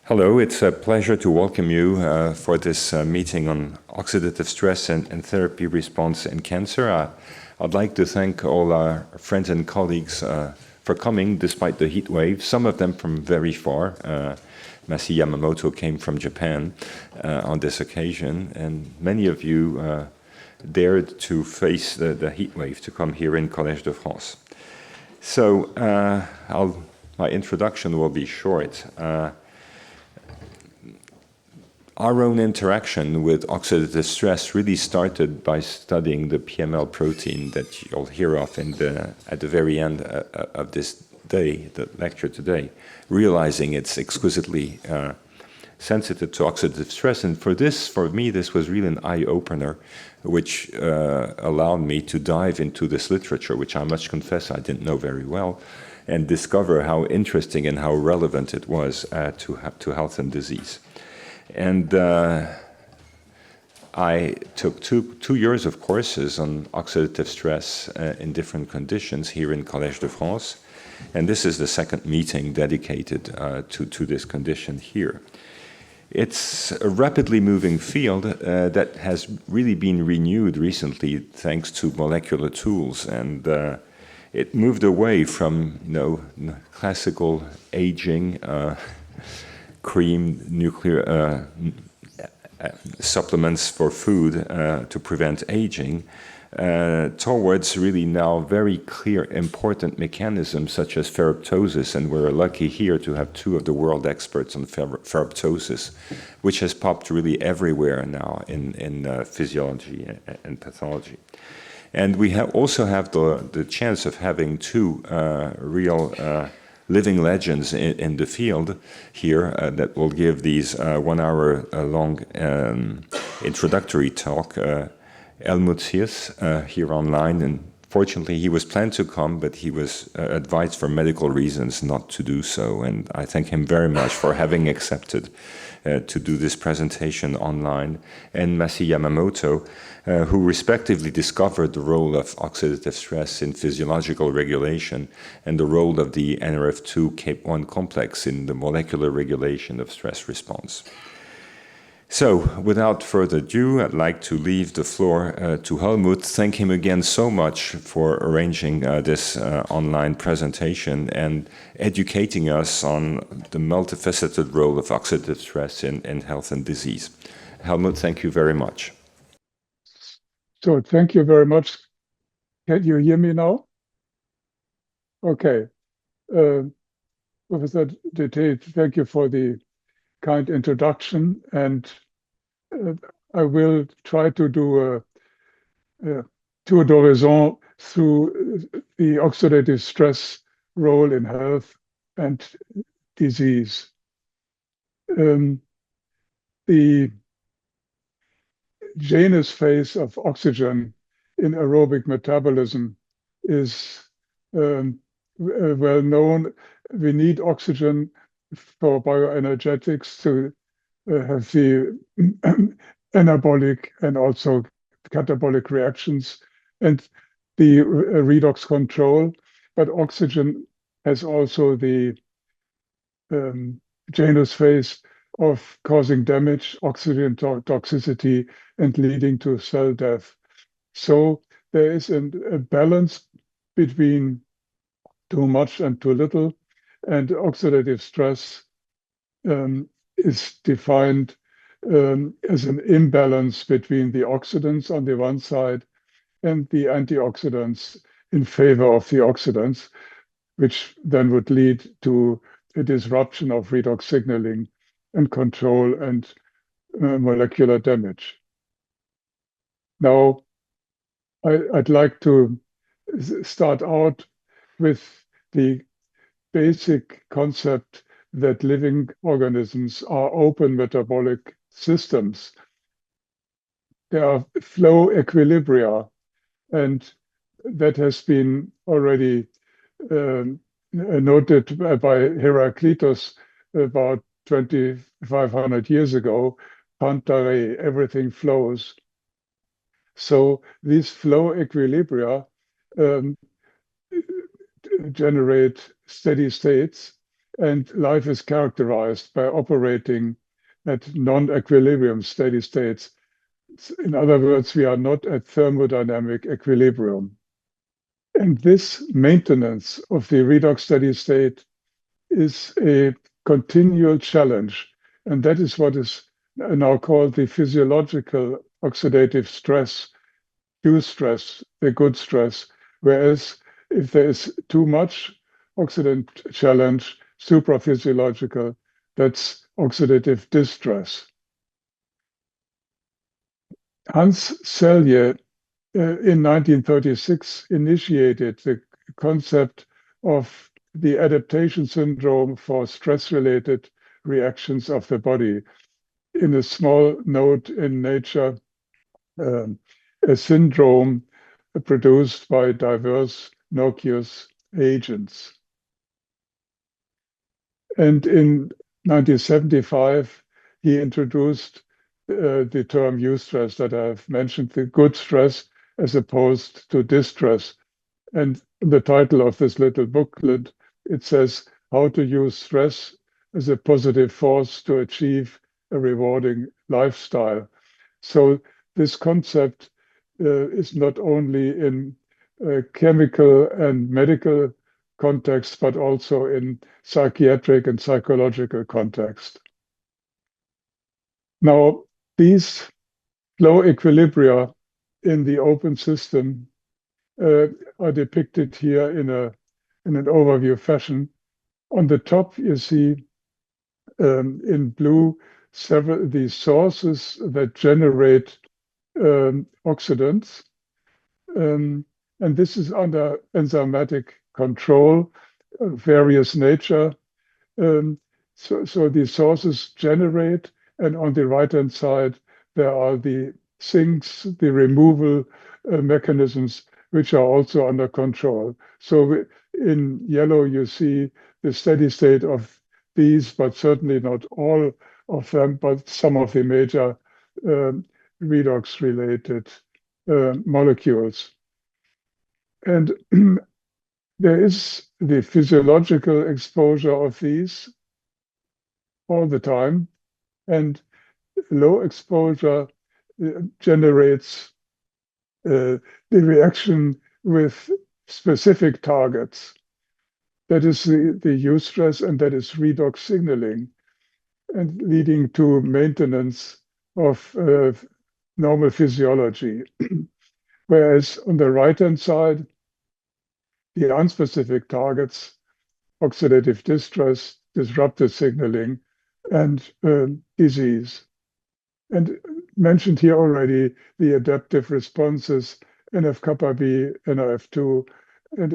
Hello, it's a pleasure to welcome you for this meeting on oxidative stress and therapy response in cancer. I'd like to thank all our friends and colleagues for coming despite the heat wave, some of them from very far. Masi Yamamoto came from Japan on this occasion, and many of you dared to face the heat wave to come here in Collège de France. So my introduction will be short. Our own interaction with oxidative stress really started by studying the PML protein that you'll hear of at the very end of this day, the lecture today, realizing it's exquisitely sensitive to oxidative stress. And for me, this was really an eye-opener, which allowed me to dive into this literature, which I must confess I didn't know very well, and discover how interesting and how relevant it was to health and disease. And I took two years of courses on oxidative stress in different conditions here in Collège de France. And this is the second meeting dedicated to this condition here. It's a rapidly moving field that has really been renewed recently thanks to molecular tools. And it moved away from classical aging, cream, nuclear supplements for food to prevent aging, towards really now very clear, important mechanisms such as ferroptosis, and we're lucky here to have two of the world experts on ferroptosis, which has popped really everywhere now in physiology and pathology. And we also have the chance of having two real living legends in the field here that will give these 1 hour long introductory talk. Helmut Sies here online, and fortunately he was planned to come, but he was advised for medical reasons not to do so, and I thank him very much for having accepted to do this presentation online. And Masi Yamamoto, who respectively discovered the role of oxidative stress in physiological regulation and the role of the NRF2 CAPE1 complex in the molecular regulation of stress response. So, without further ado, I'd like to leave the floor to Helmut. Thank him again so much for arranging this online presentation and educating us on the multifaceted role of oxidative stress in health and disease. Helmut, thank you very much. So, thank you very much. Can you hear me now? Okay. Professor de Thé, thank you for the kind introduction, and I will try to do a tour d'horizon through the oxidative stress role in health and disease. The Janus phase of oxygen in aerobic metabolism is well known. We need oxygen for bioenergetics to have the anabolic and also catabolic reactions and the redox control. But oxygen has also the Janus phase of causing damage, oxygen toxicity, and leading to cell death. So there is a balance between too much and too little, and oxidative stress is defined as an imbalance between the oxidants on the one side and the antioxidants in favor of the oxidants, which then would lead to a disruption of redox signaling and control and molecular damage. Now, I'd like to start out with the basic concept that living organisms are open metabolic systems. There are flow equilibria, and that has been already noted by Heraclitus about 2,500 years ago. Pantare, everything flows. So these flow equilibria generate steady states, and life is characterized by operating at non-equilibrium steady states. In other words, we are not at thermodynamic equilibrium. And this maintenance of the redox steady state is a continual challenge. And that is what is now called the physiological oxidative stress, Q stress, the good stress. Whereas if there is too much oxidant challenge, supraphysiological, that's oxidative distress. Hans Selye in 1936 initiated the concept of the adaptation syndrome for stress-related reactions of the body. In a small note in Nature, a syndrome produced by diverse noxious agents. And in 1975, he introduced the term eustress that I've mentioned, the good stress as opposed to distress. And the title of this little booklet, it says, How to Use Stress as a Positive Force to Achieve a Rewarding Lifestyle. So this concept is not only in chemical and medical context, but also in psychiatric and psychological context. Now, these low equilibria in the open system are depicted here in an overview fashion. On the top, you see in blue several the sources that generate oxidants. And this is under enzymatic control of various nature. So the sources generate, and on the right-hand side, there are the sinks, the removal mechanisms, which are also under control. So in yellow, you see the steady state of these, but certainly not all of them, but some of the major redox-related molecules. And there is the physiological exposure of these all the time, and low exposure generates the reaction with specific targets. That is the eustress, and that is redox signaling, and leading to maintenance of normal physiology. Whereas on the right-hand side, the unspecific targets, oxidative distress, disrupted signaling, and disease. And mentioned here already the adaptive responses, NF-kappa B, NRF2, and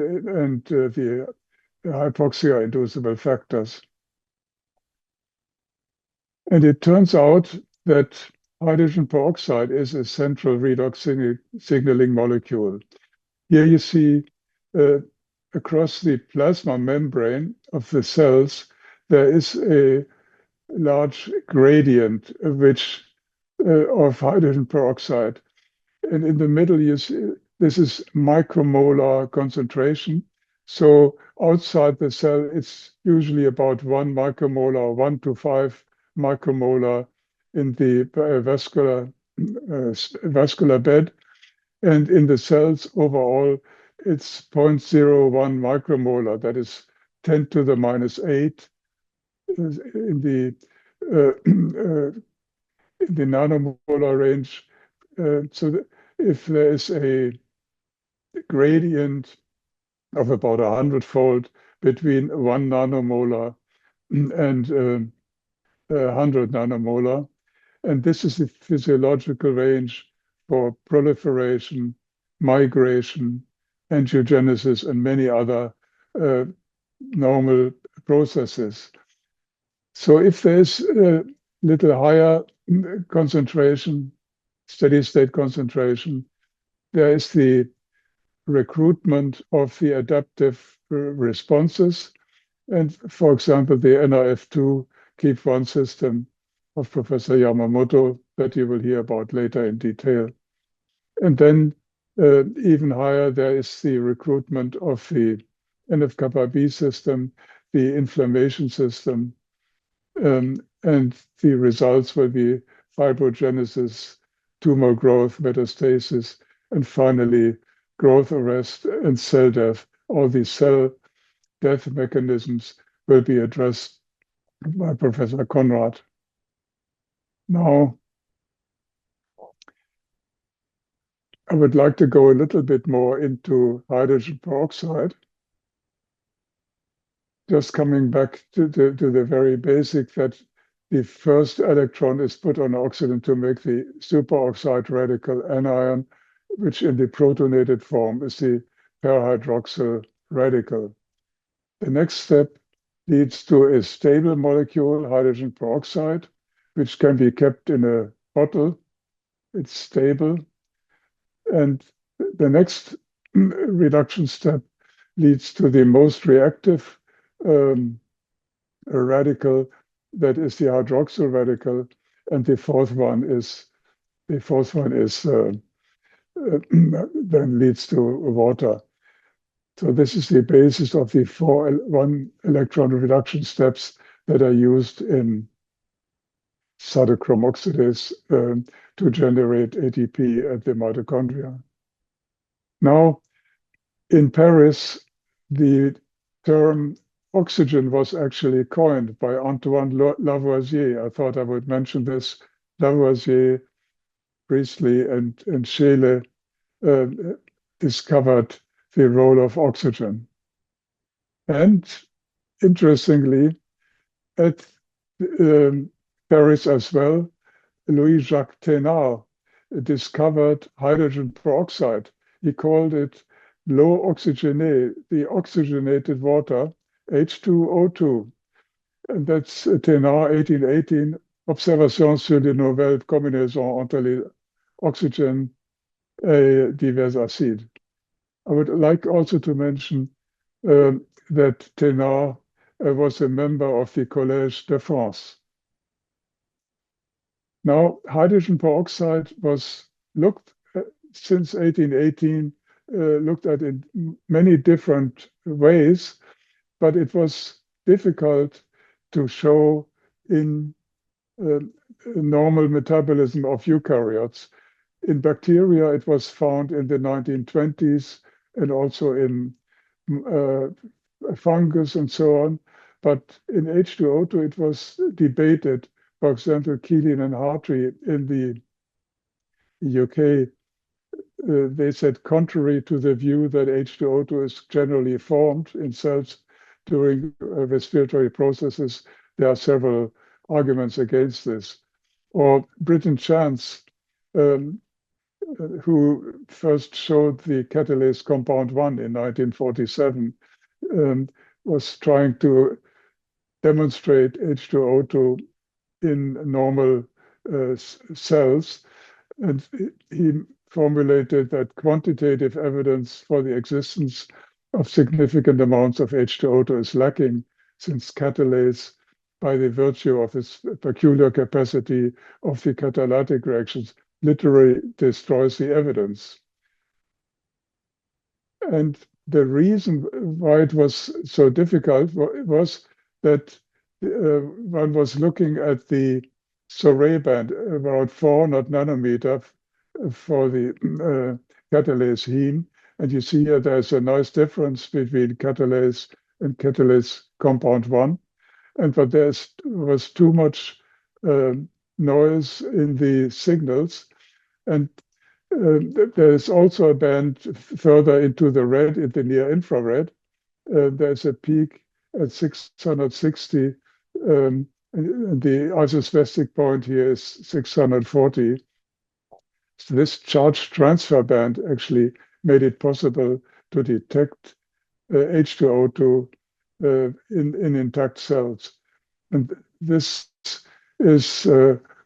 the hypoxia-inducible factors. And it turns out that hydrogen peroxide is a central redox signaling molecule. Here you see across the plasma membrane of the cells, there is a large gradient of hydrogen peroxide. And in the middle, you see this is micromolar concentration. So outside the cell, it's usually about 1 micromolar, 1 to 5 micromolar in the vascular bed. And in the cells overall, it's 0.01 micromolar, that is 10 to the minus 8 in the nanomolar range. So if there is a gradient of about 100-fold between 1 nanomolar and 100 nanomolar, and this is the physiological range for proliferation, migration, angiogenesis, and many other normal processes. So if there's a little higher concentration, steady state concentration, there is the recruitment of the adaptive responses. And for example, the NRF2 keep one system of Professor Yamamoto that you will hear about later in detail. And then even higher, there is the recruitment of the NF-kappa B system, the inflammation system. And the results will be fibrogenesis, tumor growth, metastasis, and finally growth arrest and cell death. All these cell death mechanisms will be addressed by Professor Conrad. Now, I would like to go a little bit more into hydrogen peroxide. Just coming back to the very basic, that the first electron is put on oxygen to make the superoxide radical anion, which in the protonated form is the perhydroxyl radical. The next step leads to a stable molecule, hydrogen peroxide, which can be kept in a bottle. It's stable. And the next reduction step leads to the most reactive radical, that is the hydroxyl radical, and the fourth one is then leads to water. So this is the basis of the 4 1-electron reduction steps that are used in cytochrome oxidase to generate ATP at the mitochondria. Now, in Paris, the term oxygen was actually coined by Antoine Lavoisier. I thought I would mention this. Lavoisier, Priestley, and Scheele discovered the role of oxygen. And interestingly, at Paris as well, Louis-Jacques Thénard discovered hydrogen peroxide. He called it l'eau oxygénée, the oxygenated water, H2O2. And that's Thénard, 1818, Observations sur les nouvelles combinaisons entre les oxygènes et divers acides. I would like also to mention that Thénard was a member of the Collège de France. Now, hydrogen peroxide was looked at since 1818, looked at in many different ways, but it was difficult to show in normal metabolism of eukaryotes. In bacteria, it was found in the 1920s and also in fungus and so on. But in H2O2, it was debated. For example, Keeling and Hartree in the UK, they said, contrary to the view that H2O2 is generally formed in cells during respiratory processes, there are several arguments against this. Or Britton Chance, who first showed the catalase compound 1 in 1947, was trying to demonstrate H2O2 in normal cells. And he formulated that quantitative evidence for the existence of significant amounts of H2O2 is lacking, since catalase, by the virtue of its peculiar capacity of the catalytic reactions, literally destroys the evidence. And the reason why it was so difficult was that one was looking at the Sorey band, about 400 nanometer for the catalase heme. And you see here there's a nice difference between catalase and catalase compound 1. But there was too much noise in the signals. And there's also a band further into the red, in the near infrared. There's a peak at 660. And the isospastic point here is 640. So this charge transfer band actually made it possible to detect H2O2 in intact cells. And this is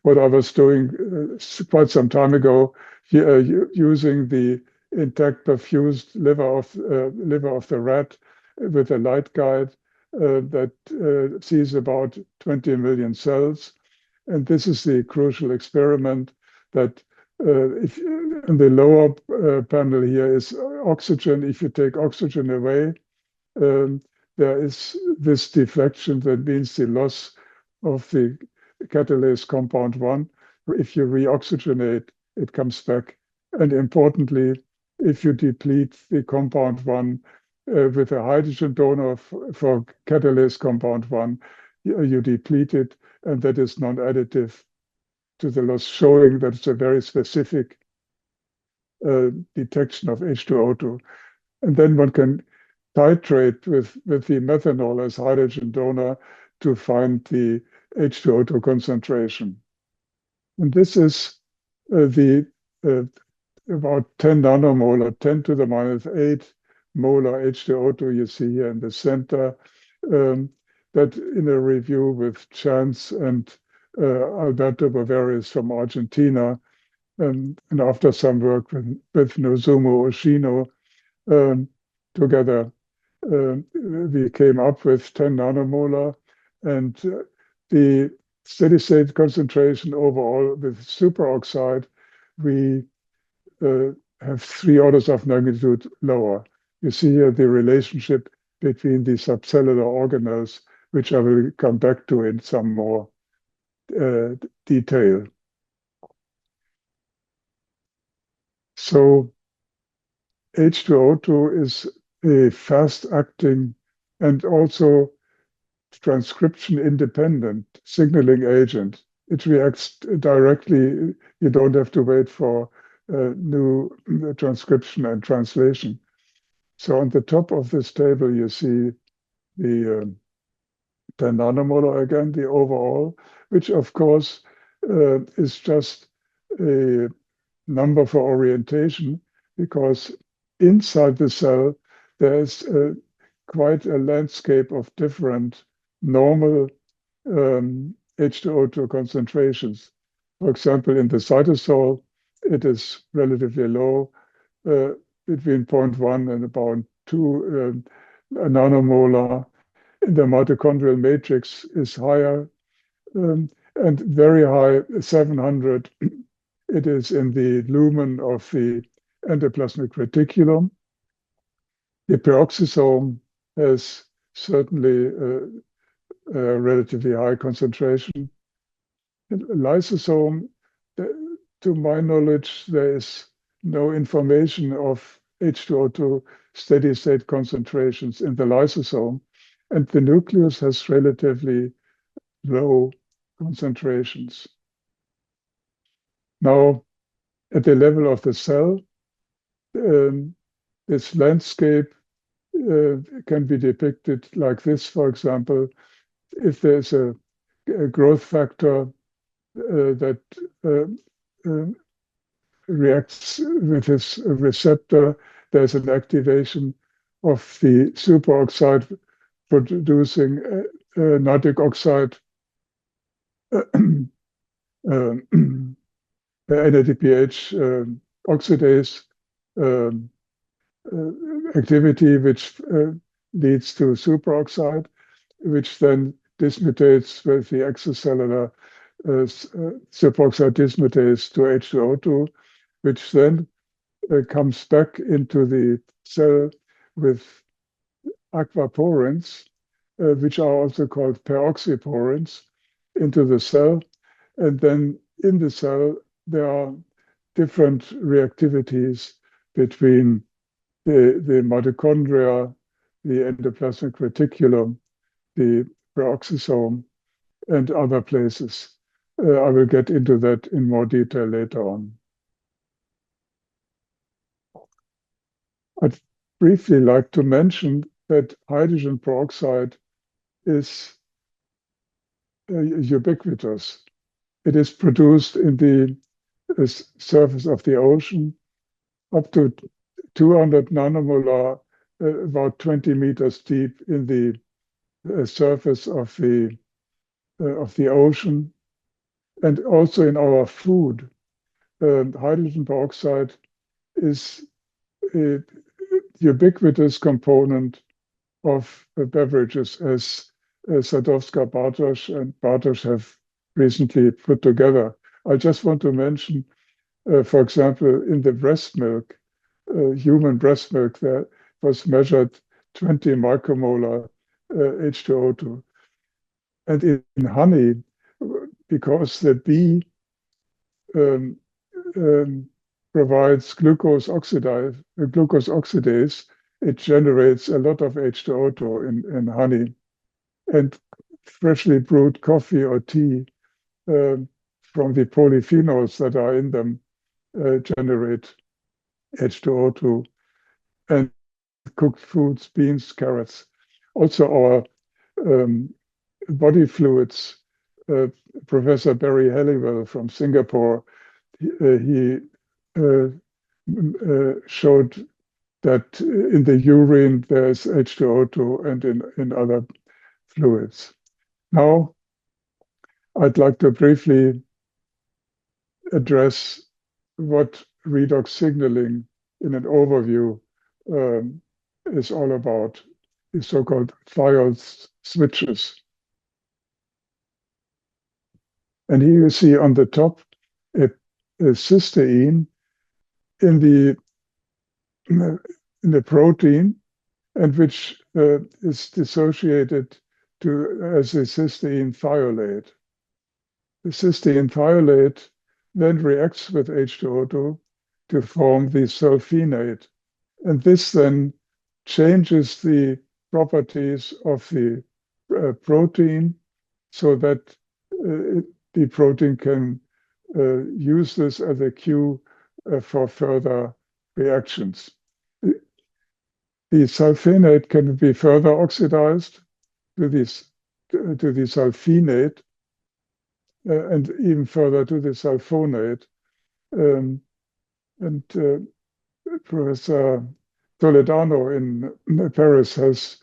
what I was doing quite some time ago, using the intact perfused liver of the rat with a light guide that sees about 20 million cells. And this is the crucial experiment that if in the lower panel here is oxygen. If you take oxygen away, there is this deflection, that means the loss of the catalase compound 1. If you reoxygenate, it comes back. And importantly, if you deplete the compound 1 with a hydrogen donor for catalase compound 1, you deplete it, and that is non-additive to the loss, showing that it's a very specific detection of H2O2. And then one can titrate with the methanol as hydrogen donor to find the H2O2 concentration. And this is the about 10 nanomolar, 10 to the minus 8 molar H2O2 you see here in the center. That in a review with Chance and Alberto Bavarius from Argentina, and after some work with Nozomu Oshino, together we came up with 10 nanomolar, and the steady state concentration overall with superoxide, we have 3 orders of magnitude lower. You see here the relationship between the subcellular organelles, which I will come back to in some more detail. So H2O2 is a fast-acting and also transcription-independent signaling agent. It reacts directly. You don't have to wait for new transcription and translation. So on the top of this table, you see the 10 nanomolar again, the overall, which of course is just a number for orientation, because inside the cell, there's quite a landscape of different normal H2O2 concentrations. For example, in the cytosol, it is relatively low, between 0.1 and about 2 nanomolar. In the mitochondrial matrix is higher, and very high, 700. It is in the lumen of the endoplasmic reticulum. The peroxisome has certainly a relatively high concentration. In lysosome, to my knowledge, there is no information of H2O2 steady state concentrations in the lysosome, and the nucleus has relatively low concentrations. Now, at the level of the cell, this landscape can be depicted like this. For example, if there's a growth factor that reacts with this receptor, there's an activation of the superoxide producing nitric oxide NADPH oxidase activity, which leads to superoxide, which then dismutates with the extracellular superoxide dismutase to H2O2, which then comes back into the cell with aquaporins, which are also called peroxyporins, into the cell. And then in the cell, there are different reactivities between the mitochondria, the endoplasmic reticulum, the peroxisome, and other places. I will get into that in more detail later on. I'd briefly like to mention that hydrogen peroxide is ubiquitous. It is produced in the surface of the ocean, up to 200 nanomolar, about 20 meters deep in the surface of the ocean, and also in our food. Hydrogen peroxide is a ubiquitous component of beverages, as Sadowska Bartosz and Bartosz have recently put together. I just want to mention, for example, in the breast milk, human breast milk, there was measured 20 micromolar H2O2. And in honey, because the bee um, provides glucose oxidase, it generates a lot of H2O2 in honey. And freshly brewed coffee or tea from the polyphenols that are in them generate H2O2. And cooked foods, beans, carrots. Also our body fluids. Professor Barry Halliwell from Singapore, he showed that in the urine there is H2O2 and in other fluids. Now, I'd like to briefly address what redox signaling in an overview is all about, the so-called thiol switches. And here you see on the top a cysteine in the protein, and which is dissociated as a cysteine thiolate. The cysteine thiolate then reacts with H2O2 to form the sulfinate. And this then changes the properties of the protein so that the protein can use this as a cue for further reactions. The sulfinate can be further oxidized to the sulfinate and even further to the sulfonate. Professor Toledano in Paris has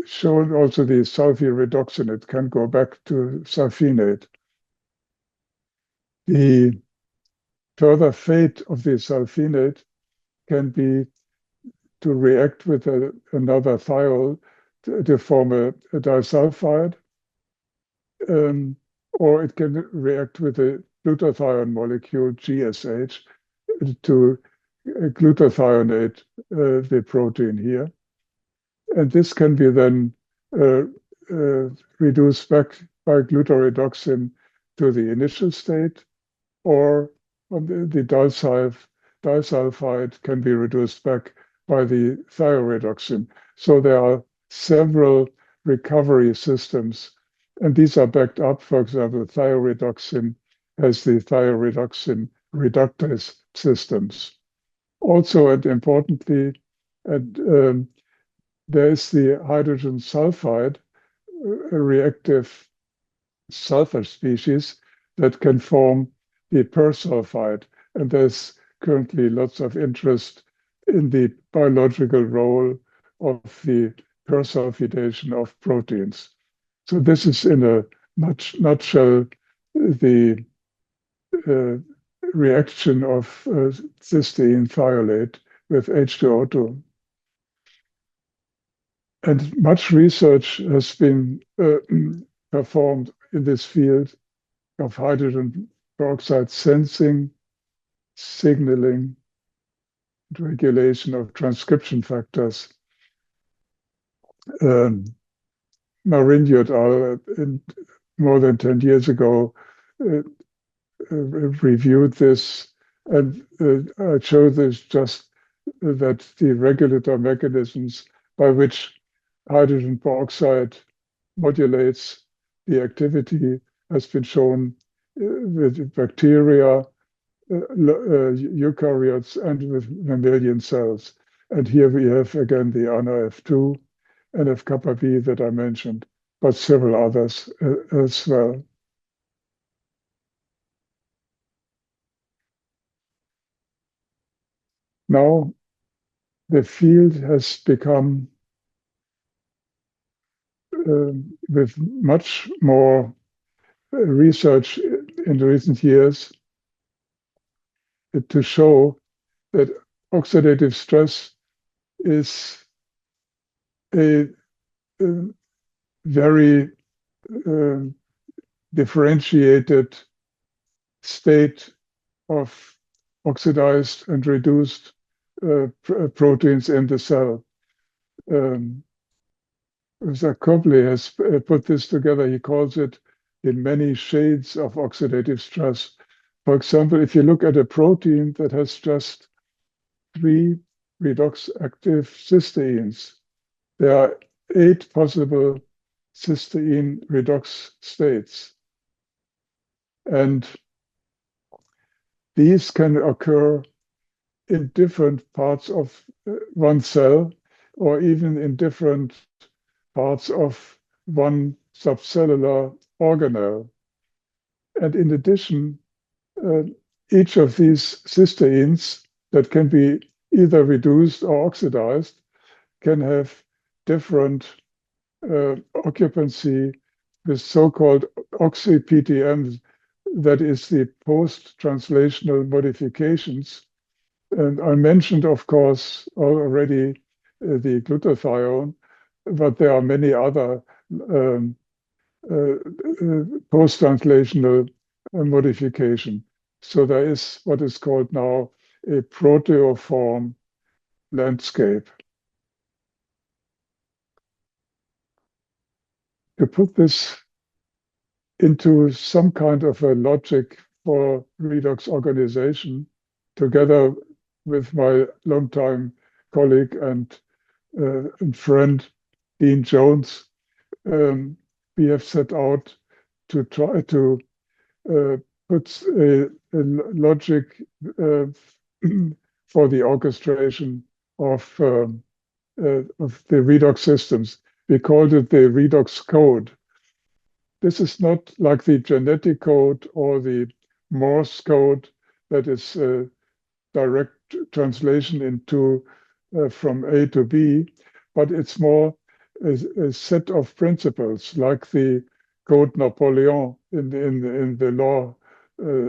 shown also the sulfiredoxin. It can go back to sulfinate. The further fate of the sulfinate can be to react with another thiol to form a disulfide, or it can react with a glutathione molecule, GSH, to glutathionate the protein here. And this can be then reduced back by glutaredoxin to the initial state, or the disulfide can be reduced back by the thioredoxin. So there are several recovery systems, and these are backed up. For example, thioredoxin has the thioredoxin reductase systems. Also, and importantly, there is the hydrogen sulfide, a reactive sulfur species that can form the persulfide. And there's currently lots of interest in the biological role of the persulfidation of proteins. So this is in a nutshell the reaction of cysteine thiolate with H2O2. And much research has been performed in this field of hydrogen peroxide sensing, signaling, and regulation of transcription factors. Marin et al. More than 10 years ago reviewed this, and I showed this just that the regulator mechanisms by which hydrogen peroxide modulates the activity has been shown with bacteria, eukaryotes, and with mammalian cells. And here we have again the NRF2, NF-kappa B that I mentioned, but several others as well. Now, the field has become with much more research in recent years to show that oxidative stress is a very differentiated state of oxidized and reduced proteins in the cell. Professor Copley has put this together. He calls it in many shades of oxidative stress. For example, if you look at a protein that has just 3 redox active cysteines, there are 8 possible cysteine redox states. And these can occur in different parts of one cell, or even in different parts of one subcellular organelle. And in addition, each of these cysteines that can be either reduced or oxidized can have different occupancy with so-called oxy-PTMs, that is the post-translational modifications. And I mentioned, of course, already the glutathione, but there are many other post-translational modification. So there is what is called now a proteoform landscape. To put this into some kind of a logic for redox organization, together with my longtime colleague and friend, Dean Jones, we have set out to try to put a logic for the orchestration of the redox systems. We called it the redox code. This is not like the genetic code or the Morse code that is direct translation into from A to B, but it's more a set of principles like the Code Napoleon in the law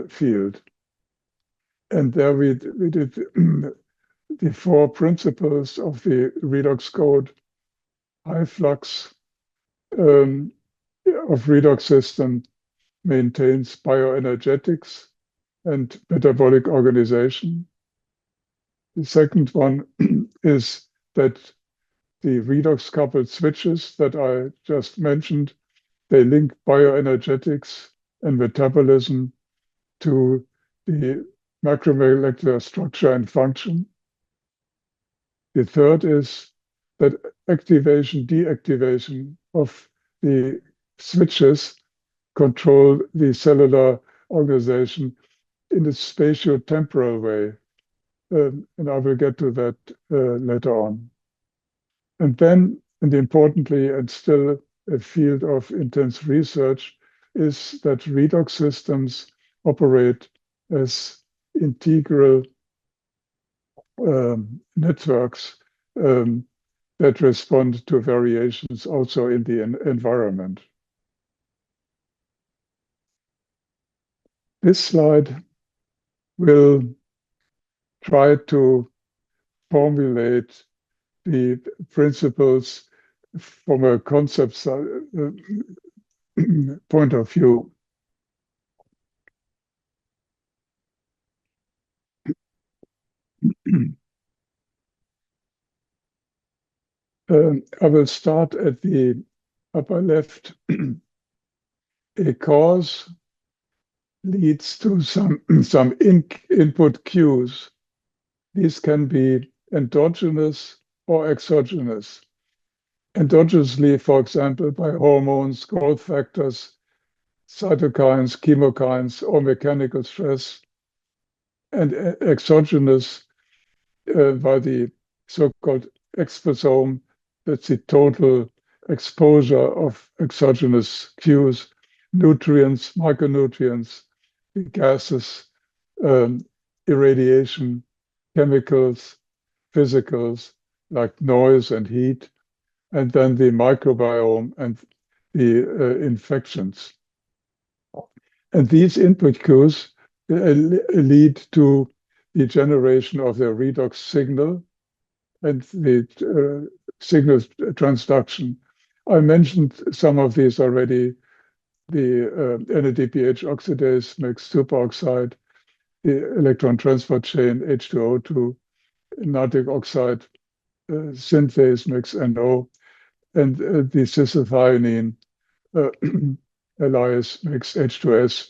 field. And there we did the 4 principles of the redox code: high flux of redox system maintains bioenergetics and metabolic organization. The second one is that the redox coupled switches that I just mentioned, they link bioenergetics and metabolism to the macromolecular structure and function. The third is that activation, deactivation of the switches control the cellular organization in a spatio-temporal way. And I will get to that later on. And then, and importantly, and still a field of intense research, is that redox systems operate as integral networks that respond to variations also in the environment. This slide will try to formulate the principles from a concept point of view. I will start at the upper left. A cause leads to some input cues. These can be endogenous or exogenous. Endogenously, for example, by hormones, growth factors, cytokines, chemokines, or mechanical stress, and exogenous by the so-called exposome. That's the total exposure of exogenous cues, nutrients, micronutrients, the gases, irradiation, chemicals, physicals like noise and heat, and then the microbiome and the infections. And these input cues lead to the generation of the redox signal and the signal transduction. I mentioned some of these already. The NADPH oxidase makes superoxide, the electron transport chain H2O2, nitric oxide synthase makes NO, and the cystathionine allies makes H2S,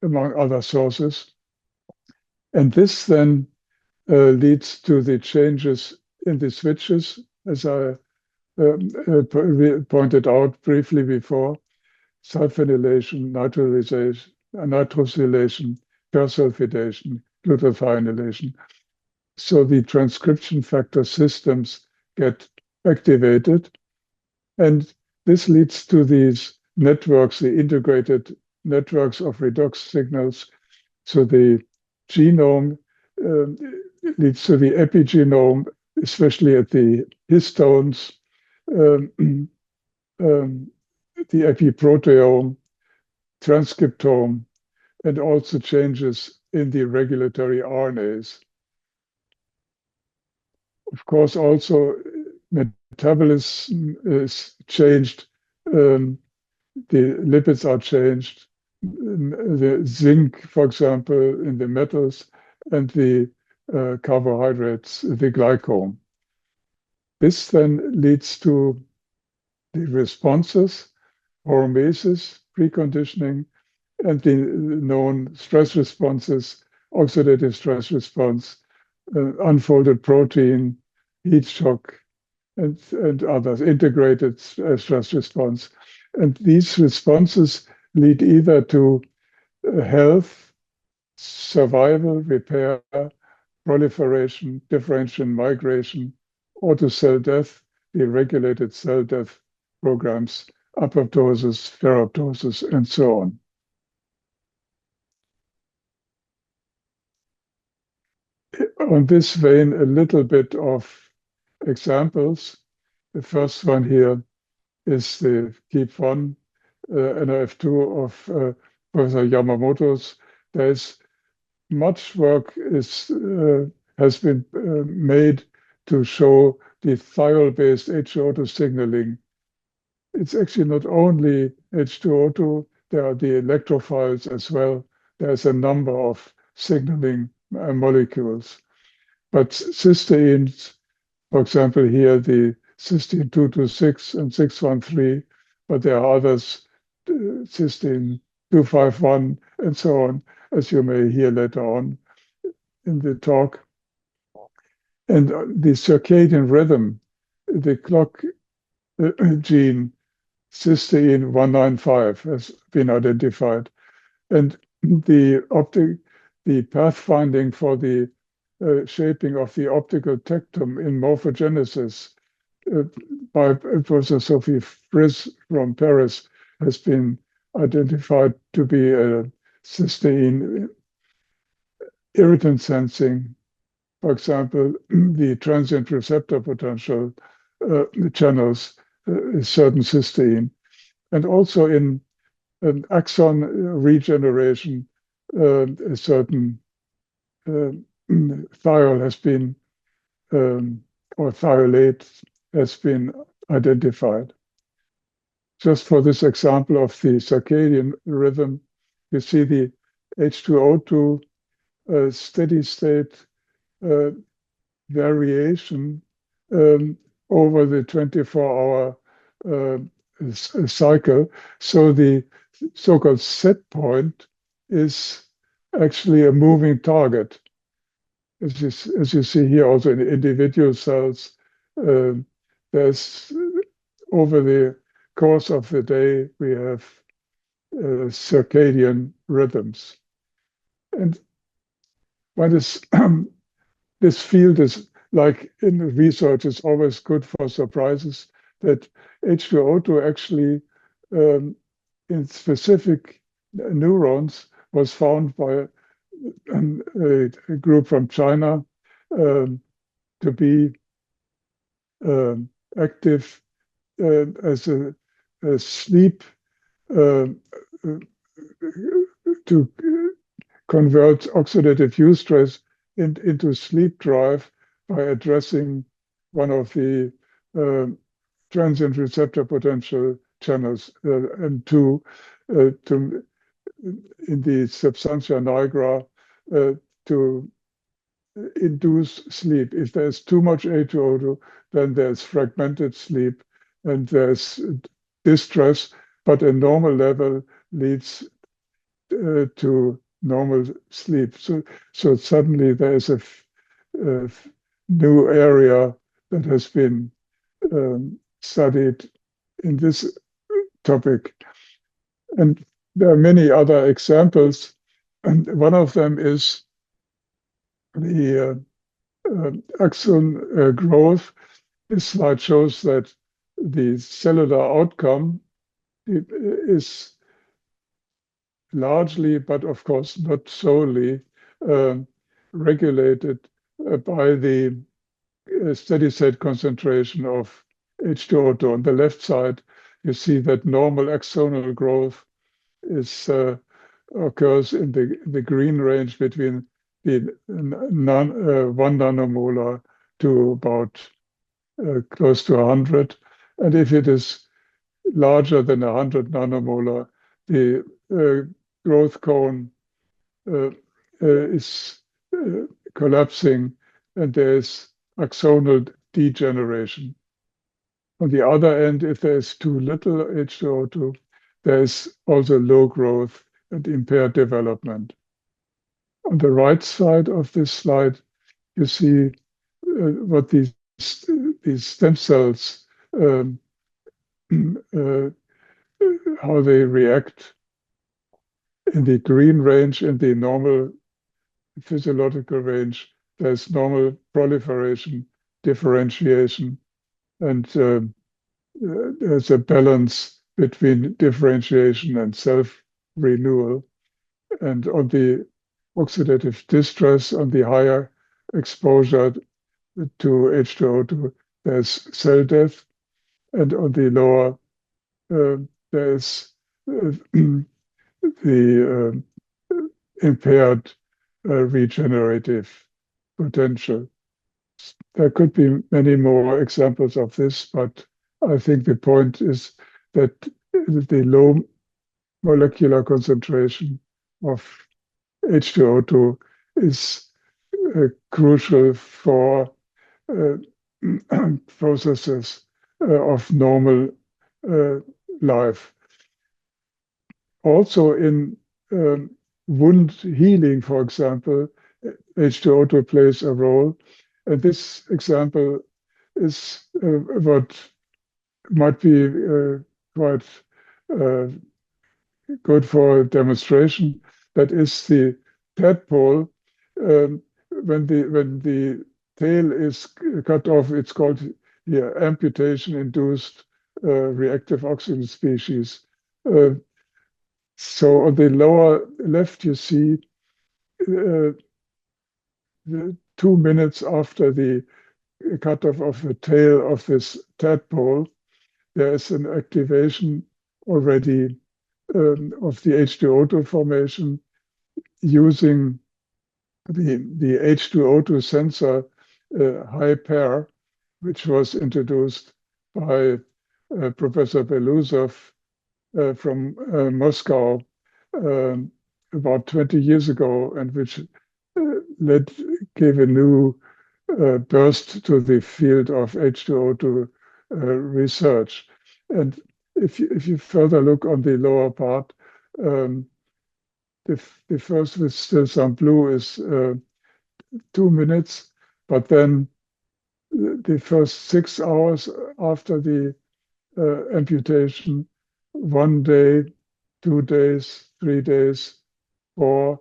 among other sources. And this then leads to the changes in the switches, as I pointed out briefly before: sulfonylation, nitrosylation, persulfidation, glutathionylation. So the transcription factor systems get activated, and this leads to these networks, the integrated networks of redox signals. So the genome leads to the epigenome, especially at the histones, the epiproteome, transcriptome, and also changes in the regulatory RNAs. Of course, also metabolism is changed. The lipids are changed. The zinc, for example, in the metals, and the carbohydrates, the glycone. This then leads to the responses, hormesis, preconditioning, and the known stress responses, oxidative stress response, unfolded protein, heat shock, and others, integrated stress response. And these responses lead either to health, survival, repair, proliferation, differentiation, migration, or to cell death, the regulated cell death programs, apoptosis, ferroptosis, and so on. On this vein, a little bit of examples. The first one here is the KEAP1 NRF2 of Professor Yamamoto's. There's much work has been made to show the thiol-based H2O2 signaling. It's actually not only H2O2, there are the electrophiles as well. There's a number of signaling molecules. But cysteines, for example, here the cysteine 226 and 613, but there are others, cysteine 251, and so on, as you may hear later on in the talk. And the circadian rhythm, the clock gene, cysteine 195 has been identified. And the pathfinding for the shaping of the optical tectum in morphogenesis by Professor Sophie Friz from Paris has been identified to be a cysteine irritant sensing. For example, the transient receptor potential channels certain cysteine. And also in an axon regeneration, a certain thiol has been, or thiolate has been identified. Just for this example of the circadian rhythm, you see the H2O2 steady state variation over the 24-hour cycle. So the so-called set point is actually a moving target. As you see here, also in individual cells, there's over the course of the day, we have circadian rhythms. And what is this field is like in research, it's always good for surprises that H2O2 actually in specific neurons was found by a group from China to be active as a sleep to convert oxidative eustress into sleep drive by addressing one of the transient receptor potential channels M2 in the substantia nigra to induce sleep. If there's too much H2O2, then there's fragmented sleep, and there's distress, but a normal level leads to normal sleep. So suddenly there is a new area that has been studied in this topic. And there are many other examples, and one of them is the axon growth. This slide shows that the cellular outcome is largely, but of course not solely, regulated by the steady state concentration of H2O2. On the left side, you see that normal axonal growth occurs in the green range between the 1 nanomolar to about close to 100. And if it is larger than 100 nanomolar, the growth cone is collapsing, and there's axonal degeneration. On the other end, if there's too little H2O2, there's also low growth and impaired development. On the right side of this slide, you see what these stem cells, how they react in the green range, in the normal physiological range. There's normal proliferation, differentiation, and there's a balance between differentiation and self-renewal. And on the oxidative distress, on the higher exposure to H2O2, there's cell death. And on the lower, there's the impaired regenerative potential. There could be many more examples of this, but I think the point is that the low molecular concentration of H2O2 is crucial for processes of normal life. Also in wound healing, for example, H2O2 plays a role. And this example is what might be quite good for a demonstration. That is the tadpole. When the tail is cut off, it's called amputation-induced reactive oxygen species. So on the lower left, you see 2 minutes after the cutoff of the tail of this tadpole, there is an activation already of the H2O2 formation using the H2O2 sensor HiPAR, which was introduced by Professor Belousov from Moscow about 20 years ago, and which gave a new burst to the field of H2O2 research. And if you further look on the lower part, the first with still some blue is 2 minutes, but then the first 6 hours after the amputation, 1 day, 2 days, 3 days, or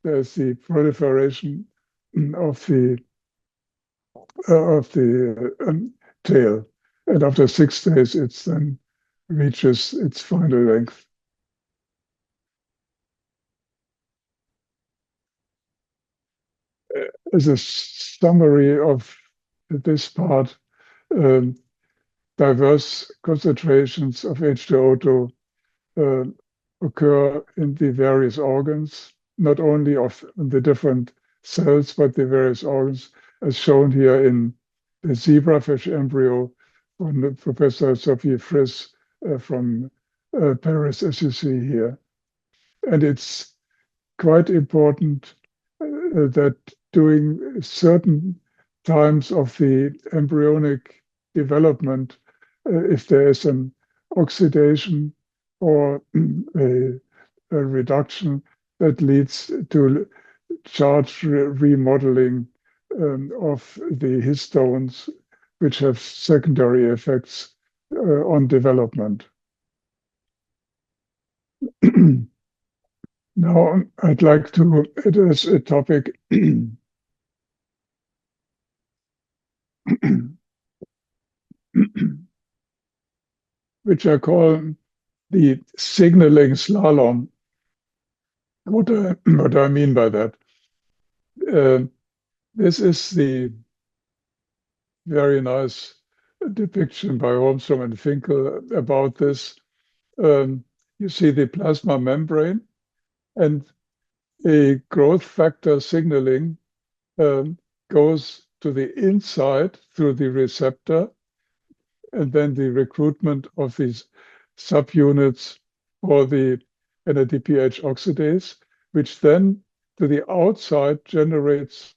there's the proliferation of the tail. And after 6 days, it then reaches its final length. As a summary of this part, diverse concentrations of H2O2 occur in the various organs, not only of the different cells, but the various organs, as shown here in the zebrafish embryo from Professor Sophie Friss from Paris, as you see here. And it's quite important that during certain times of the embryonic development, if there is an oxidation or a reduction that leads to charge remodeling of the histones, which have secondary effects on development. Now, I'd like to address a topic which I call the signaling slalom. What I mean by that? This is the very nice depiction by Holmstrom and Finkel about this. You see the plasma membrane, and a growth factor signaling goes to the inside through the receptor, and then the recruitment of these subunits for the NADPH oxidase, which then to the outside generates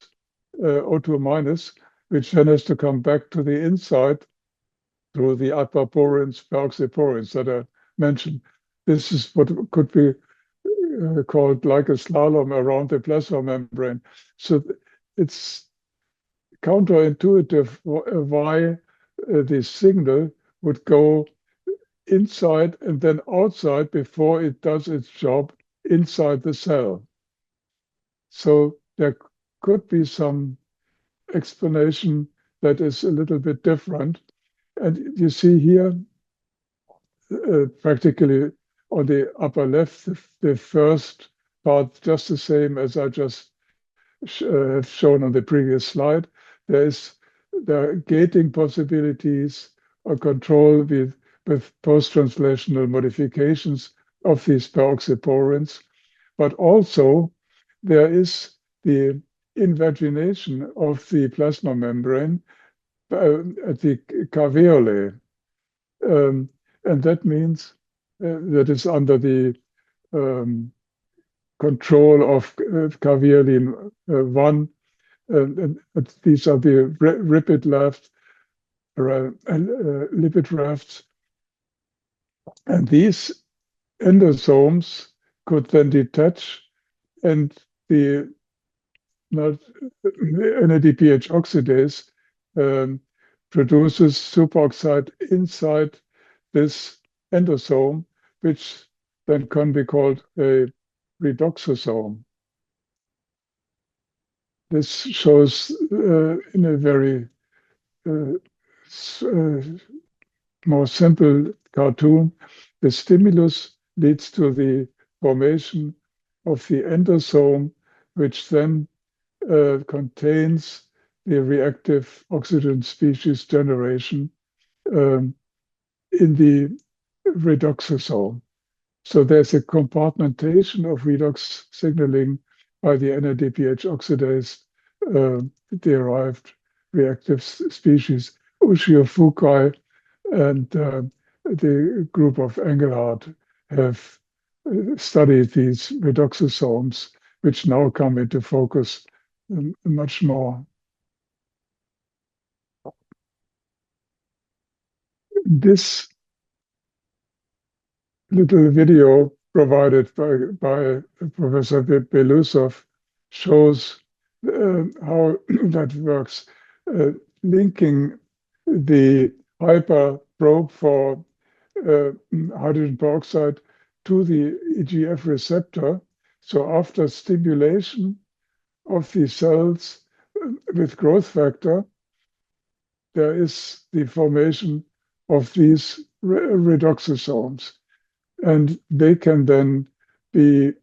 O2 minus, which then has to come back to the inside through the aquaporins, peroxyporins that I mentioned. This is what could be called like a slalom around the plasma membrane. So it's counterintuitive why the signal would go inside and then outside before it does its job inside the cell. So there could be some explanation that is a little bit different. And you see here, practically on the upper left, the first part, just the same as I just have shown on the previous slide. There are gating possibilities or control with post-translational modifications of these peroxyporins, but also there is the invagination of the plasma membrane at the caveolae. And that means that is under the control of caveolin 1. And these are the lipid rafts. And these endosomes could then detach, and the NADPH oxidase produces superoxide inside this endosome, which then can be called a redoxosome. This shows in a very more simple cartoon, the stimulus leads to the formation of the endosome, which then contains the reactive oxygen species generation in the redoxosome. So there's a compartmentation of redox signaling by the NADPH oxidase derived reactive species. Ushio Fukai and the group of Engelhardt have studied these redoxosomes, which now come into focus much more. This little video provided by Professor Belousov shows how that works, linking the hyper probe for hydrogen peroxide to the EGF receptor. So after stimulation of the cells with growth factor, there is the formation of these redoxosomes. And they can then be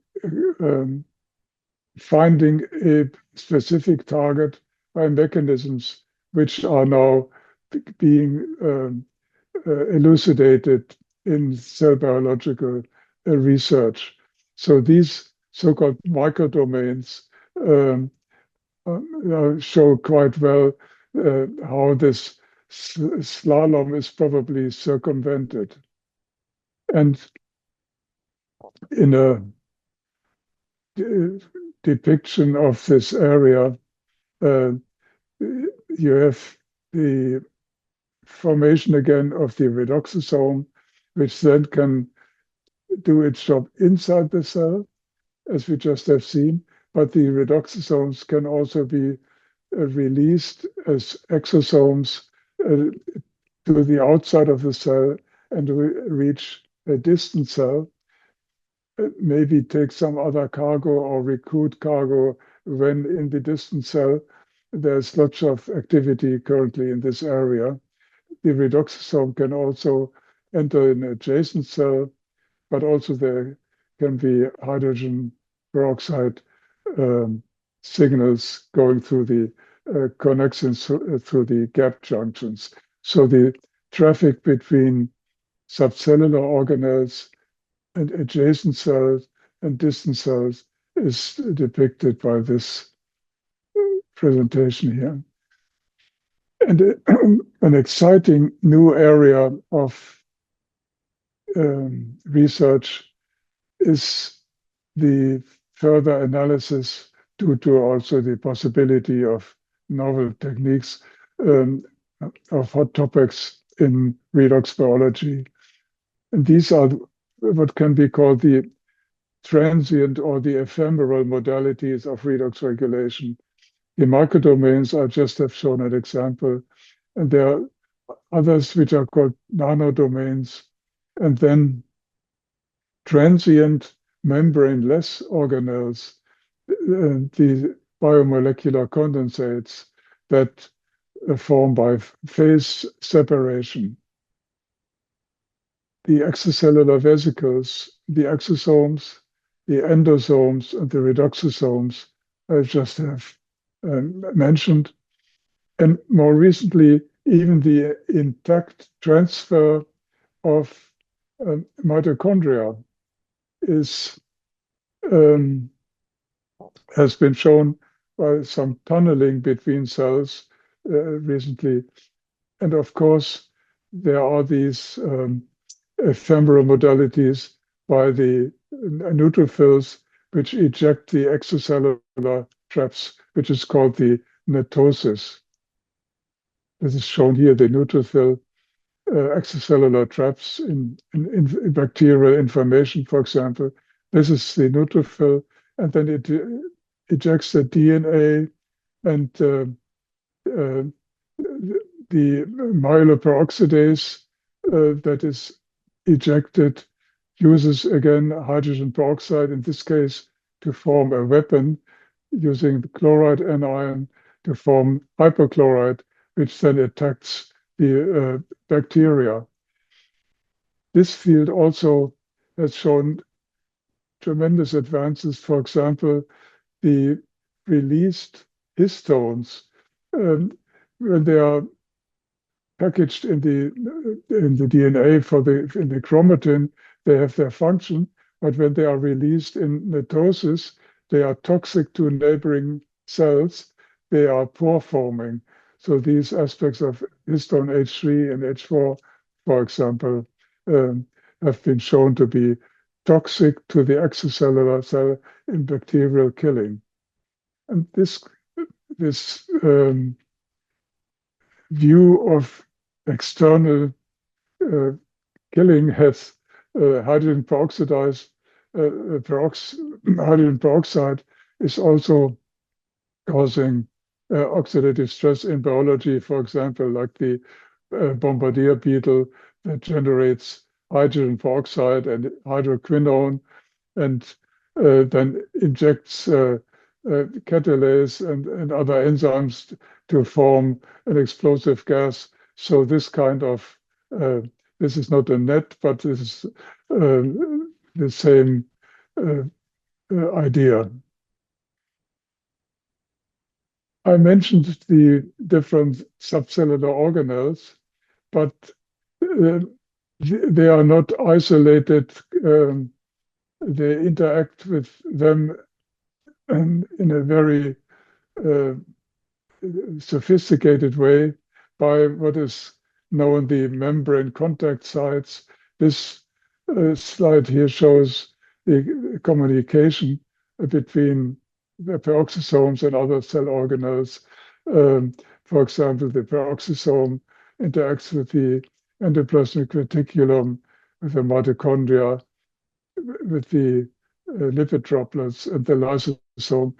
finding a specific target by mechanisms which are now being elucidated in cell biological research. So these so-called microdomains show quite well how this slalom is probably circumvented. And in a depiction of this area, you have the formation again of the redoxosome, which then can do its job inside the cell, as we just have seen. But the redoxosomes can also be released as exosomes to the outside of the cell and reach a distant cell. Maybe take some other cargo or recruit cargo when in the distant cell there's lots of activity currently in this area. The redoxosome can also enter an adjacent cell, but also there can be hydrogen peroxide signals going through the connections through the gap junctions. So the traffic between subcellular organelles and adjacent cells and distant cells is depicted by this presentation here. And an exciting new area of research is the further analysis due to also the possibility of novel techniques of hot topics in redox biology. And these are what can be called the transient or the ephemeral modalities of redox regulation. The microdomains, I just have shown an example, and there are others which are called nanodomains, and then transient membrane-less organelles, the biomolecular condensates that form by phase separation. The extracellular vesicles, the exosomes, the endosomes, and the redoxosomes I just have mentioned. And more recently, even the intact transfer of mitochondria has been shown by some tunneling between cells recently. And of course, there are these ephemeral modalities by the neutrophils, which eject the extracellular traps, which is called the netosis. This is shown here, the neutrophil extracellular traps in bacterial inflammation, for example. This is the neutrophil, and then it ejects the DNA, and the myeloperoxidase that is ejected uses again hydrogen peroxide, in this case, to form a weapon using the chloride anion to form hypochlorite, which then attacks the bacteria. This field also has shown tremendous advances. For example, the released histones, when they are packaged in the DNA in the chromatin, they have their function, but when they are released in netosis, they are toxic to neighboring cells. They are pore forming. So these aspects of histone H3 and H4, for example, have been shown to be toxic to the extracellular cell in bacterial killing. And this view of external killing has hydrogen peroxide is also causing oxidative stress in biology, for example, like the bombardier beetle that generates hydrogen peroxide and hydroquinone, and then injects catalase and other enzymes to form an explosive gas. So this kind of, this is not a net, but this is the same idea. I mentioned the different subcellular organelles, but they are not isolated. They interact with them in a very sophisticated way by what is known the membrane contact sites. This slide here shows the communication between the peroxisomes and other cell organelles. For example, the peroxisome interacts with the endoplasmic reticulum, with the mitochondria, with the lipid droplets and the lysosome.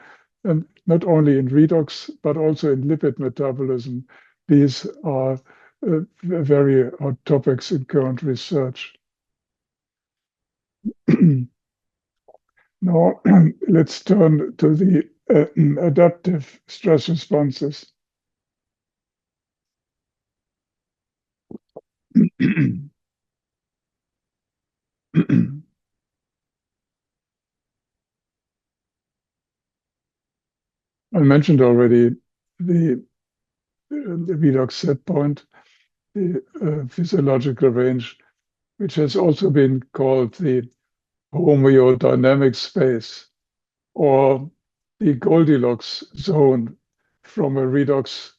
And not only in redox, but also in lipid metabolism. These are very hot topics in current research. Now, let's turn to the adaptive stress responses. I mentioned already the redox set point, the physiological range, which has also been called the homeodynamic space, or the Goldilocks zone from a redox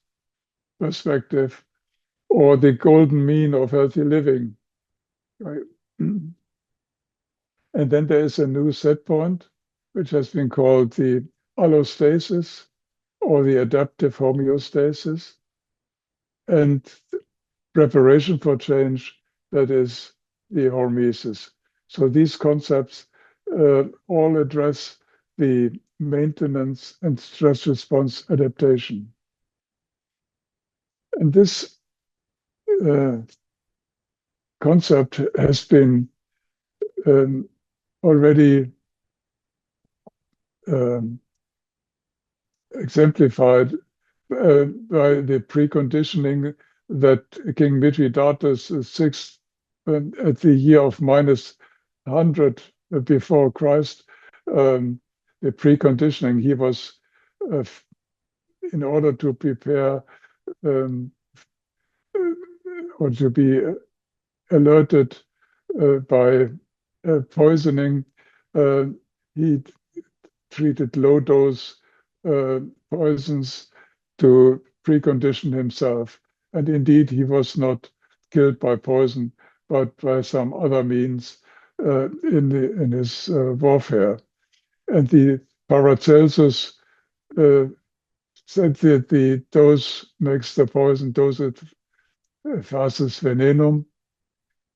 perspective, or the golden mean of healthy living. Right? And then there is a new set point, which has been called the allostasis, or the adaptive homeostasis, and preparation for change, that is the hormesis. So these concepts all address the maintenance and stress response adaptation. And this concept has been already exemplified by the preconditioning that King Mithridates VI, at the year of -100 before Christ, the preconditioning, he was, in order to prepare or to be alerted by poisoning, he treated low-dose poisons to precondition himself. And indeed, he was not killed by poison, but by some other means in his warfare. And the Paracelsus said that the dose makes the poison, dosage facis venenum.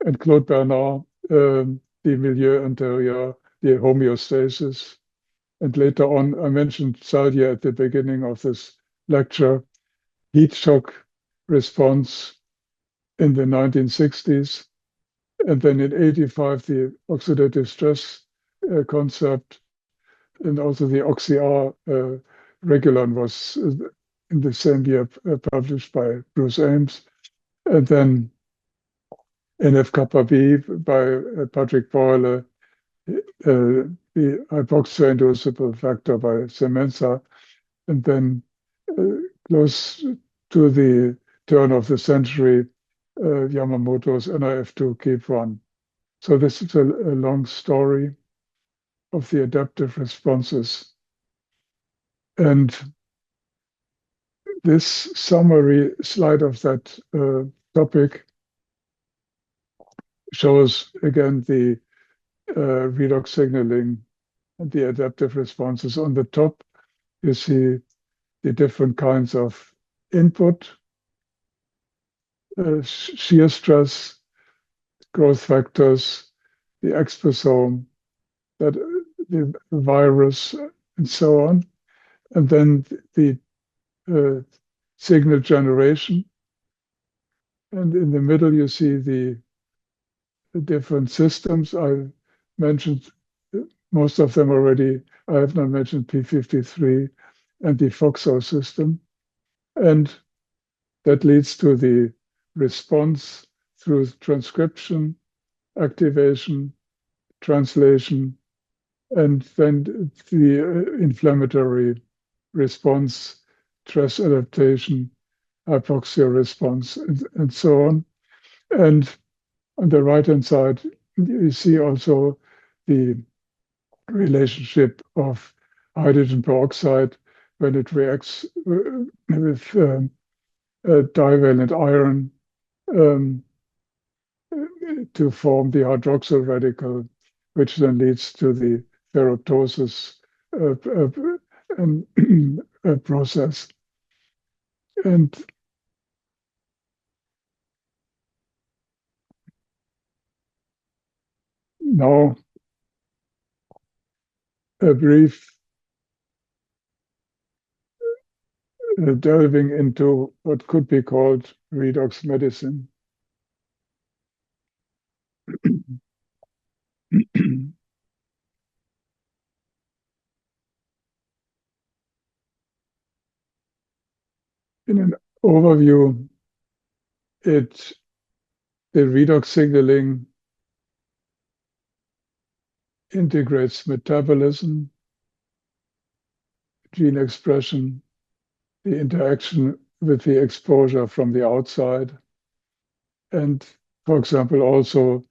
And Claude Bernard, the milieu intérieur, the homeostasis. And later on, I mentioned Saldier at the beginning of this lecture, heat shock response in the 1960s. And then in 85, the oxidative stress concept, and also the OxyR regulon was in the same year published by Bruce Ames. And then NF-kappa B by Patrick Boyle, the hypoxia-inducible factor by Semenza, and then close to the turn of the century, Yamamoto's NIF2 KEAP1. So this is a long story of the adaptive responses. And this summary slide of that topic shows again the redox signaling and the adaptive responses. On the top, you see the different kinds of input, shear stress, growth factors, the exposome, that the virus, and so on. And then the signal generation. And in the middle, you see the different systems. I mentioned most of them already. I have not mentioned P53 and the FOXO system. And that leads to the response through transcription, activation, translation, and then the inflammatory response, stress adaptation, hypoxia response, and so on. And on the right-hand side, you see also the relationship of hydrogen peroxide when it reacts with divalent iron to form the hydroxyl radical, which then leads to the ferroptosis process. And Now, a brief delving into what could be called redox medicine. In an overview, the redox signaling integrates metabolism, gene expression, the interaction with the exposure from the outside, and, for example, also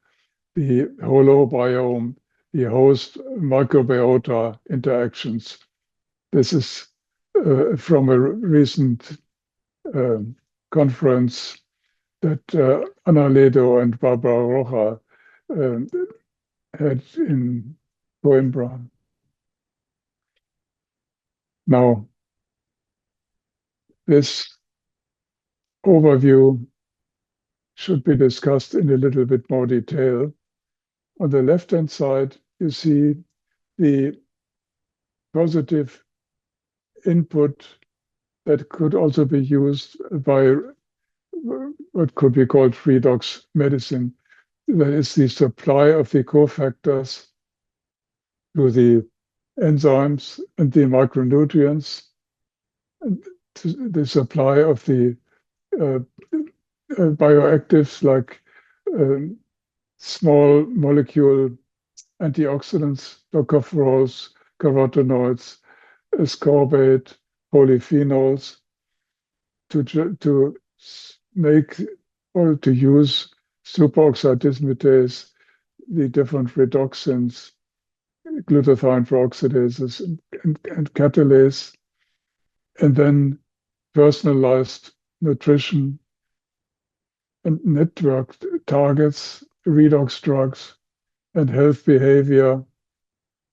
the holobiome, the host microbiota interactions. This is from a recent conference that Ana Ledo and Barbara Rocha had in Coimbra. Now, this overview should be discussed in a little bit more detail. On the left-hand side, you see the positive input that could also be used by what could be called redox medicine. That is the supply of the cofactors to the enzymes and the micronutrients, and the supply of the bioactives like small molecule antioxidants, tocopherols, carotenoids, ascorbate, polyphenols, to make or to use superoxide dismutase, the different redoxins, glutathione peroxidases, and catalase, and then personalized nutrition and networked targets, redox drugs, and health behavior,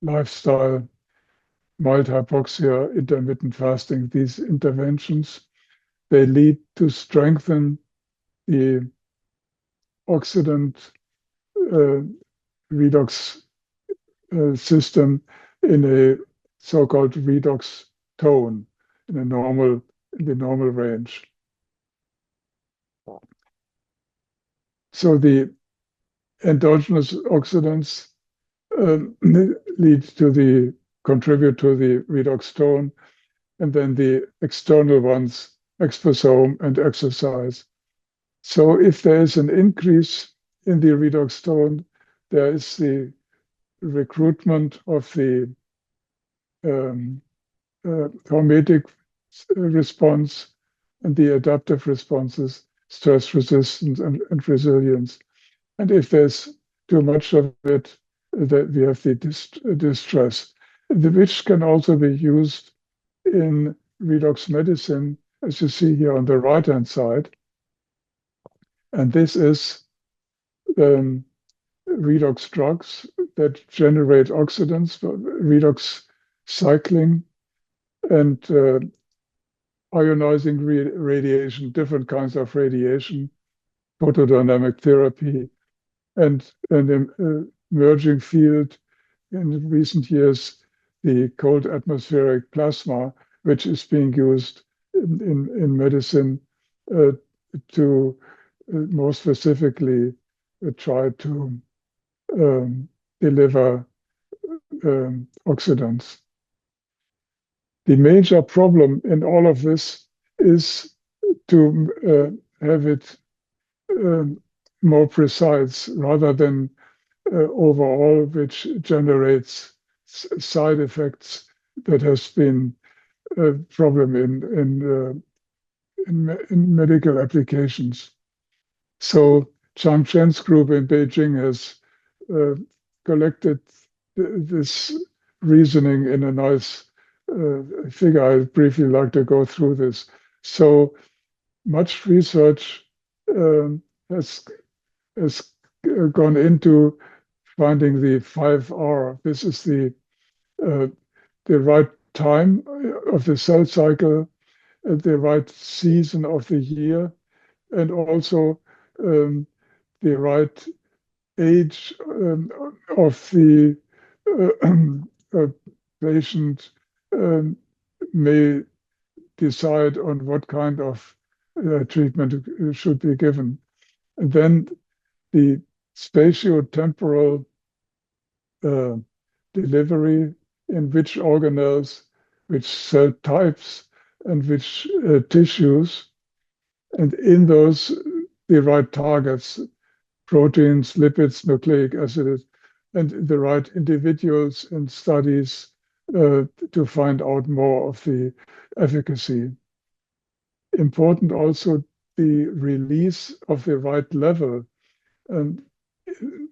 lifestyle, mild hypoxia, intermittent fasting. These interventions, they lead to strengthen the oxidant redox system in a so-called redox tone in the normal range. So the endogenous oxidants contribute to the redox tone, and then the external ones, exposome and exercise. So if there is an increase in the redox tone, there is the recruitment of the hormetic response and the adaptive responses, stress resistance and resilience. And if there's too much of it, that we have the distress, which can also be used in redox medicine, as you see here on the right-hand side. And this is redox drugs that generate oxidants, redox cycling, and ionizing radiation, different kinds of radiation, photodynamic therapy, and an emerging field in recent years, the cold atmospheric plasma, which is being used in medicine to more specifically try to deliver oxidants. The major problem in all of this is to have it more precise rather than overall, which generates side effects that has been a problem in medical applications. So Chang Chen's group in Beijing has collected this reasoning in a nice figure. I briefly like to go through this. So much research has gone into finding the 5R. This is the right time of the cell cycle, the right season of the year, and also the right age of the patient may decide on what kind of treatment should be given. And then the spatiotemporal delivery in which organelles, which cell types, and which tissues, and in those the right targets, proteins, lipids, nucleic acids, and the right individuals and studies to find out more of the efficacy. Important also the release of the right level. And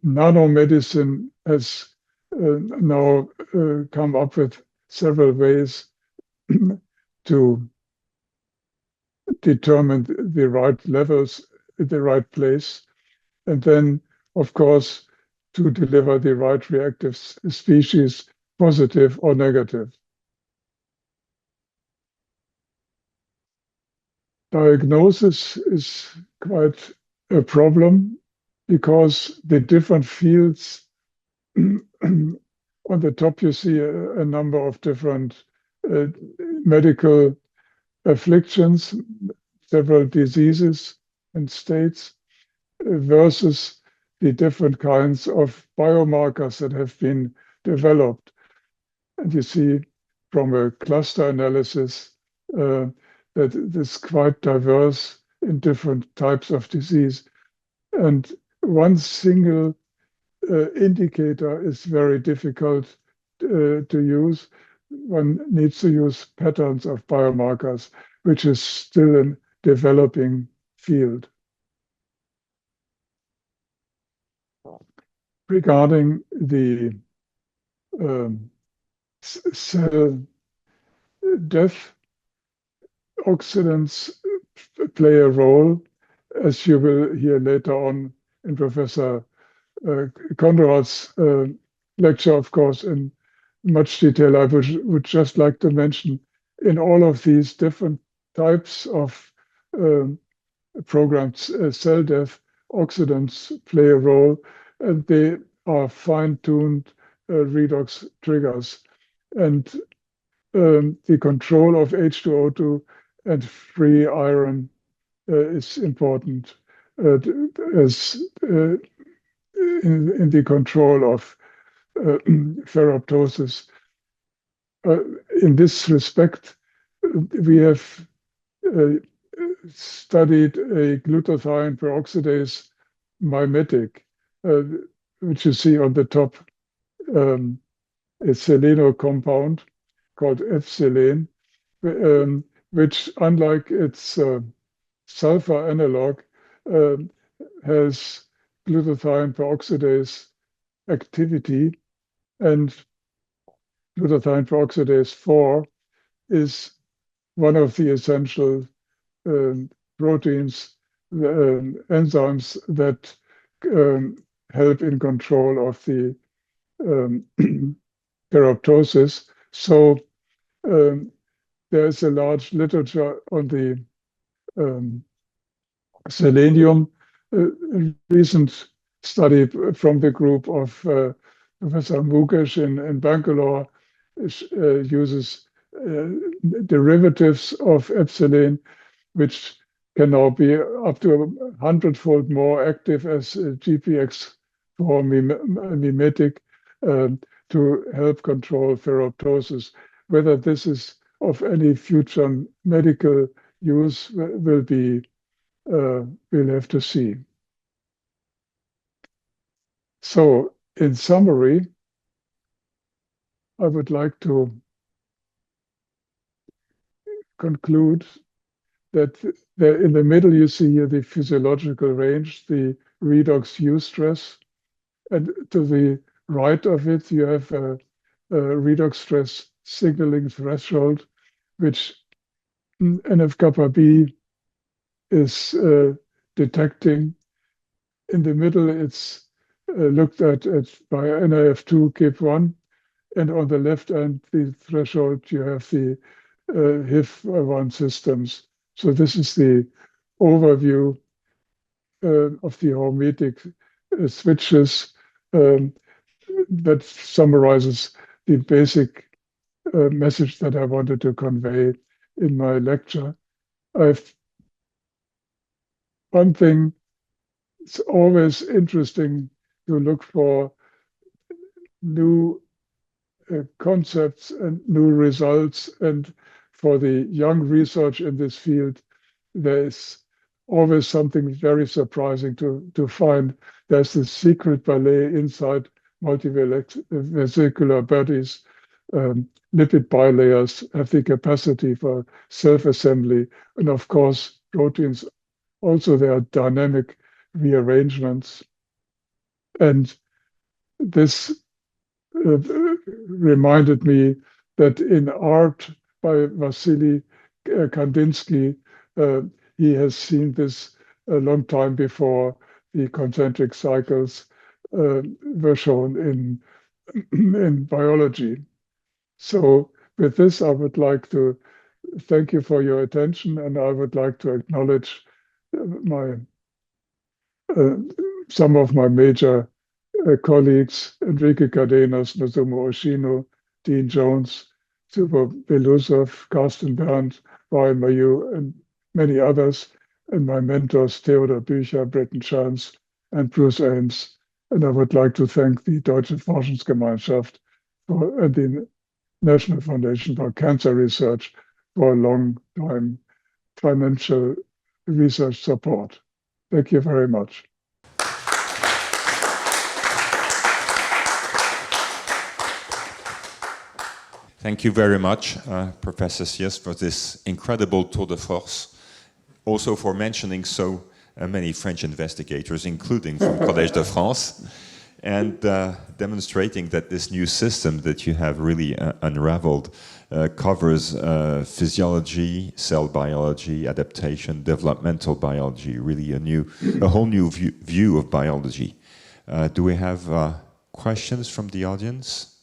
nanomedicine has now come up with several ways to determine the right levels at the right place. And then, of course, to deliver the right reactive species, positive or negative. Diagnosis is quite a problem because the different fields, on the top you see a number of different medical afflictions, several diseases and states, versus the different kinds of biomarkers that have been developed. And you see from a cluster analysis that it's quite diverse in different types of disease. And one single indicator is very difficult to use. One needs to use patterns of biomarkers, which is still a developing field. Regarding the cell death, oxidants play a role, as you will hear later on in Professor Conrad's lecture, of course, in much detail. I would just like to mention in all of these different types of programmed cell death, oxidants play a role, and they are fine-tuned redox triggers. And the control of H2O2 and free iron is important as in the control of ferroptosis. In this respect, we have studied a glutathione peroxidase mimetic, which you see on the top, a seleno compound called F-selen, which, unlike its sulfur analog, has glutathione peroxidase activity, and glutathione peroxidase 4 is one of the essential proteins, enzymes that help in control of the ferroptosis. So there's a large literature on the selenium. A recent study from the group of Professor Mukesh in Bangalore uses derivatives of epsilon, which can now be up to 100-fold more active as GPX4 mimetic to help control ferroptosis. Whether this is of any future medical use will be, we'll have to see. So, in summary, I would like to conclude that in the middle you see here the physiological range, the redox eustress, and to the right of it you have a redox stress signaling threshold, which NF-kappa B is detecting. In the middle it's looked at by NIF2 KIP1, and on the left end the threshold you have the HIF1 systems. So this is the overview of the hormetic switches that summarizes the basic message that I wanted to convey in my lecture. One thing, it's always interesting to look for new concepts and new results. And for the young research in this field, there is always something very surprising to find. There's this secret ballet inside multivesicular bodies. Lipid bilayers have the capacity for self-assembly. And of course, proteins also, there are dynamic rearrangements. And this reminded me that in art by Wassily Kandinsky, he has seen this a long time before the concentric cycles were shown in biology. So with this, I would like to thank you for your attention, and I would like to acknowledge some of my major colleagues, Enrique Cardenas, Nozomu Oshino, Dean Jones, Zubo Belusov, Carsten Berndt, Ryan Mayu, and many others, and my mentors, Theodor Bücher, Britton Chance, and Bruce Ames. And I would like to thank the Deutsche Forschungsgemeinschaft and the National Foundation for Cancer Research for a long time financial research support. Thank you very much. Thank you very much, Professor Sies, for this incredible tour de force. Also for mentioning so many French investigators, including from Collège de France, and demonstrating that this new system that you have really unraveled covers physiology, cell biology, adaptation, developmental biology, really a whole new view of biology. Do we have questions from the audience?